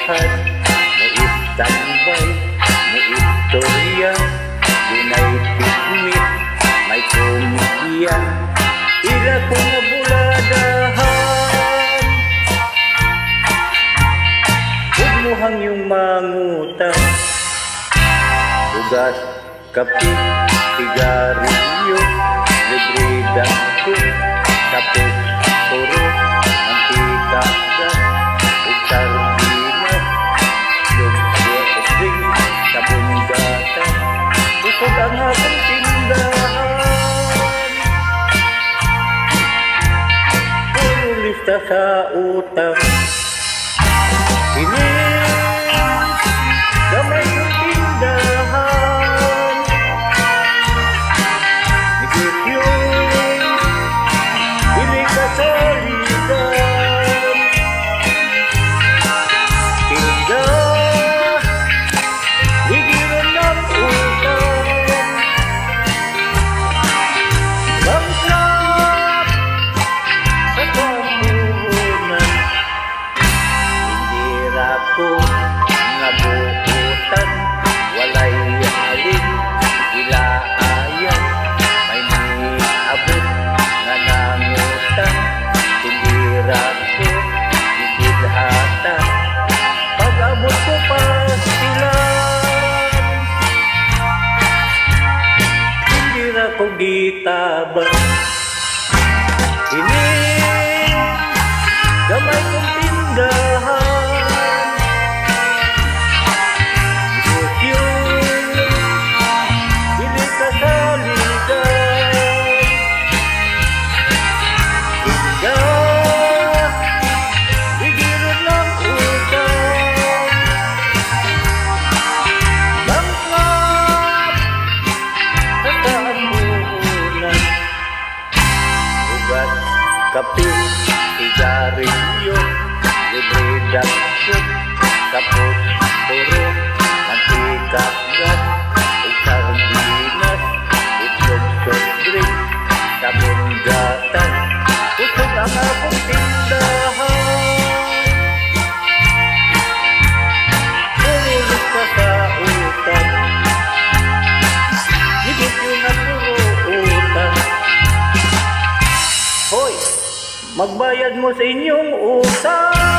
lahat mo istambay, mo istorya, dunay tikmit, may komedya, ila ko nga buladahan. Huwag mo hangyong mangutang, ugas, kape, sigarilyo, libre dako, tapos puro, mantika, gas, ug sardinas, lugyo o spring, sabon gata, bukod ang akong tindahan. Puro lista sa utang, gamay kong tindahan, negosyo, bili ka sa ligan, tinda, higiran ng utang, bangkrap sa kamuhunan, hindi rako nabuutan, walay halin, ilaayan, may niabot na nangutan, tindira ko, igidhatan, pag-abot ko pa sila, tindira ko gitabang, hining, gamay kong tindahan, kape, sigarilyo, libre dako, tapos puro, mantika, gas, ug sardinas, itlog soft drink, sabon gatas, usog ang akong tindahan. Puro ka sa utang, higit yun ang puro utang. Hoy! Magbayad mo sa inyong utang.